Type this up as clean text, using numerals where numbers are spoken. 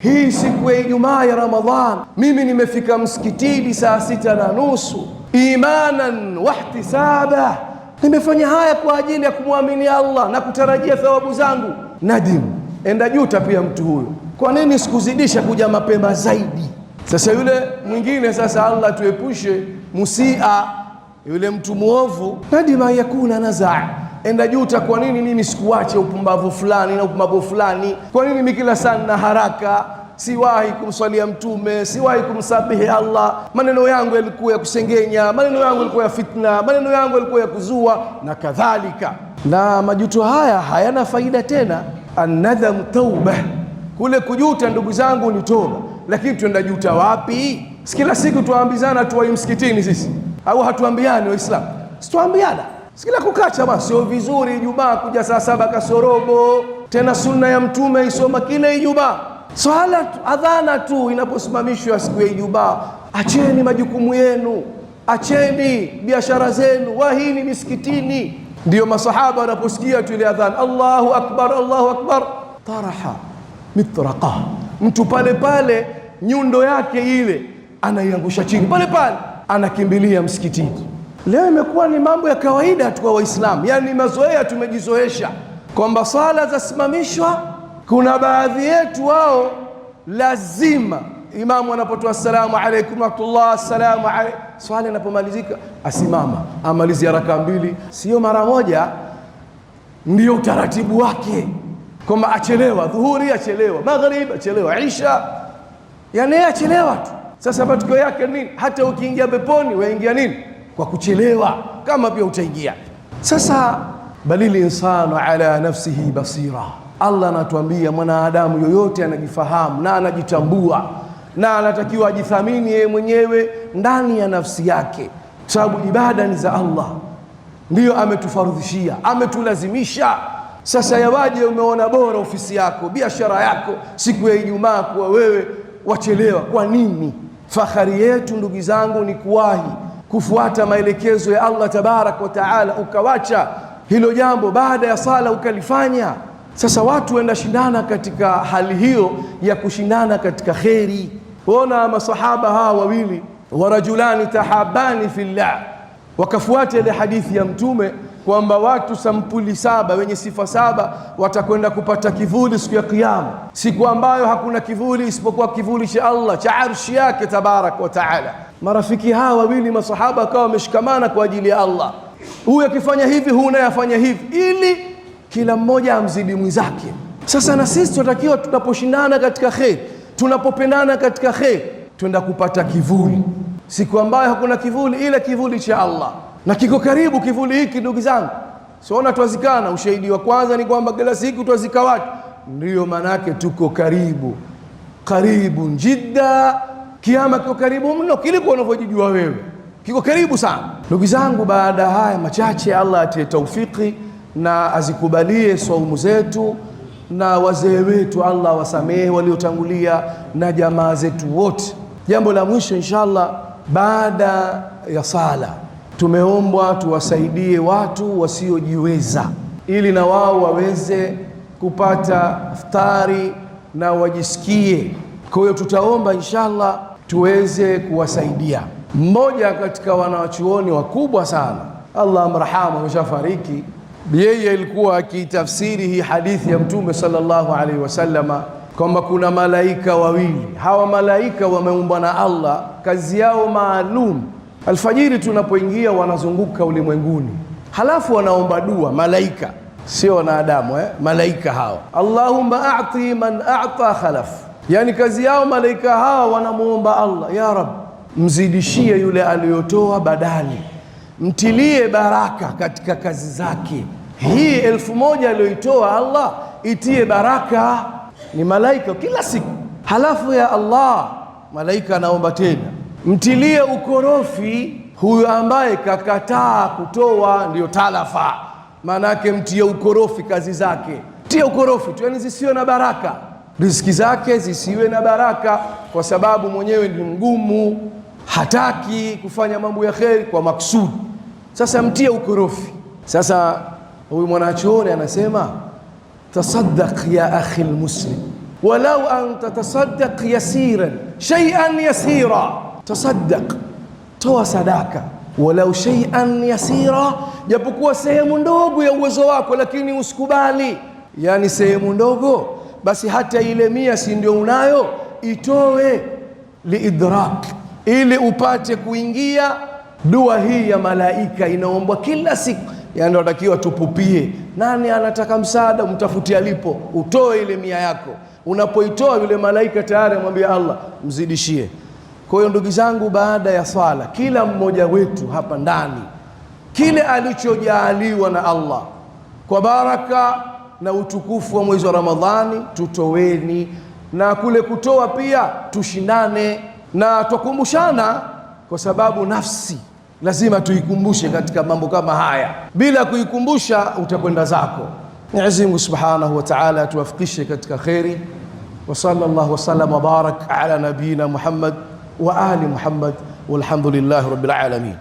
Hii siku ya Ijumaa ya Ramadhan, mimi nimefika msikitini saa 6:30 imanan wahtisaba. Nimefanya haya kwa ajili ya kumwamini Allah na kutarajia thawabu zangu. Nadim, enda juta pia mtu huyo, kwa nini sikuzidisha kuja mapema zaidi? Sasa yule mwingine, sasa Allah tuepushe musia, yule mtu muovu, nadima yakuna nazaa, enda juta, kwa nini mimi sikuache upumbavu fulani na upumbavu fulani? Kwa nini mimi kila saa na haraka, siwahi kumswalia Mtume, siwahi kumsabihi Allah? Maneno yangu yalikuwa ya kusengenya, maneno yangu yalikuwa ya fitna, maneno yangu yalikuwa ya kuzua na kadhalika. Na majuto haya hayana faida tena. An-nadham tauba, kule kujuta ndugu zangu ni toba. Lakini tuenda juta wapi? Kila siku tuambizana tuwai msikitini sisi, au hatuambiani Waislamu? Situambiana sikila kukacha basi. Sio vizuri Ijumaa kuja saa 7 kasorobo, tena sunna ya Mtume isoma kila Ijumaa. Swala adhana tu inaposimamishwa siku ya Ijumaa, acheni majukumu yenu, acheni biashara zenu, wahini misikitini. Ndio masahaba wanaposikia tu ile adhana, Allahu akbar, Allahu akbar, taraha mitraqa, mtu pale pale nyundo yake ile anaiangusha chini pale pale, anakimbilia msikitini. Leo imekuwa ni mambo ya kawaida tu kwa Waislamu, yani mazoea, tumejizoesha kwamba sala zasimamishwa. Kuna baadhi yetu wao lazima imamu anapotoa assalamu alaykum warahmatullah, assalamu alaykum, swala inapomalizika asimama amalizie raka 2, sio mara moja. Ndio utaratibu wake, kwamba achelewa dhuhuri, achelewa maghrib, achelewa isha, yani achelewa tu. Sasa matokeo yake nini? Hata ukiingia peponi waingia nini? Kwa kuchelewa, kama pia utaingia. Sasa balil insanu ala nafsihi basira, Allah anatuambia mwanadamu yoyote anajifahamu na anajitambua na anatakiwa ajithamini yeye mwenyewe ndani ya nafsi yake, sababu ibada ni za Allah, ndiyo ametufardhishia, ametulazimisha. Sasa yawaje umeona bora ofisi yako, biashara yako siku ya Ijumaa kuwa wewe wachelewa? Kwa nini? Fahari yetu ndugu zangu ni kuwahi kufuata maelekezo ya Allah tabarak wa taala, ukawacha hilo jambo baada ya sala ukalifanya. Sasa watu waenda shindana katika hali hiyo ya kushindana katika kheri. Ona masahaba hawa wawili, warajulani tahabani fillah, wakafuata ile hadithi ya Mtume kwamba watu sampuli 7 wenye sifa 7 watakwenda kupata kivuli siku ya Kiyama, siku ambayo hakuna kivuli isipokuwa kivuli cha Allah, cha arshi yake tabarak wa taala. Marafiki hawa wawili masahaba akawa wameshikamana kwa ajili ya Allah, huyu akifanya hivi, huyu naye afanya hivi, ili kila mmoja amzidi mwenzake. Sasa na sisi tunatakiwa tunaposhindana katika kheri, tunapopendana katika kheri, twenda kupata kivuli siku ambayo hakuna kivuli ila kivuli cha Allah, na kiko karibu kivuli hiki ndugu zangu. Siona twazikana. Ushahidi wa kwanza ni kwamba kila siku twazika watu, ndiyo manake tuko karibu, karibu jidda. Kiama kiko karibu mno kuliko unavyojijua wewe, kiko karibu sana ndugu zangu. Baada haya machache, Allah atie taufiki na azikubalie saumu zetu, na wazee wetu Allah wasamehe waliotangulia, na jamaa zetu wote. Jambo la mwisho inshallah, baada ya sala tumeombwa tuwasaidie watu wasiojiweza, ili na wao waweze kupata iftari na wajisikie. Kwa hiyo tutaomba inshallah tuweze kuwasaidia. Mmoja katika wanawachuoni wakubwa sana, Allah amrahamu, ameshafariki, yeye alikuwa akitafsiri hii hadithi ya Mtume sallallahu alaihi wasallama kwamba kuna malaika wawili. Hawa malaika wameumbwa na Allah, kazi yao maalum, alfajiri tunapoingia wanazunguka ulimwenguni, halafu wanaomba dua. Malaika sio wanadamu, malaika hawa. Allahumma a'ti man a'ta khalaf, yani kazi yao malaika hawa wanamuomba Allah, ya Rab, mzidishie yule aliyotoa badali, mtilie baraka katika kazi zake. Hii 1000 aliyoitoa Allah itie baraka. Ni malaika kila siku. Halafu ya Allah, malaika anaomba tena, mtilie ukorofi huyu ambaye kakataa kutoa, ndio talafa, maanake mtie ukorofi kazi zake. Tia ukorofi tu, yani zisiwe na baraka, riziki zake zisiwe na baraka, kwa sababu mwenyewe ni mgumu, hataki kufanya mambo ya kheri kwa maksudi. Sasa mtie ukorofi. Sasa huyu mwanachuoni anasema, tasaddaq ya akhi almuslim, walau an tatasaddaq yasiran shay'an yasira, tasaddaq, toa sadaka, walau shay'an yasira, japokuwa sehemu ndogo ya uwezo wako, lakini usikubali yani sehemu ndogo, basi hata ile 100 si ndio unayo, itoe liidrak, ili upate kuingia dua hii ya malaika inaombwa kila siku. Yani unatakiwa tupupie, nani anataka msaada, mtafutie alipo, utoe ile 100 yako. Unapoitoa yule malaika tayari amwambia Allah mzidishie. Kwa hiyo ndugu zangu, baada ya swala, kila mmoja wetu hapa ndani kile alichojaaliwa na Allah kwa baraka na utukufu wa mwezi wa Ramadhani tutoweni, na kule kutoa pia tushindane na tukumbushana, kwa sababu nafsi lazima tuikumbushe katika mambo kama haya. Bila kuikumbusha utakwenda zako. Mwenyezi Mungu Subhanahu wa Ta'ala tuwafikishe katika khairi. Wa sallallahu wa sallam wa barak ala nabiyina Muhammad wa ali Muhammad walhamdulillahi rabbil alamin.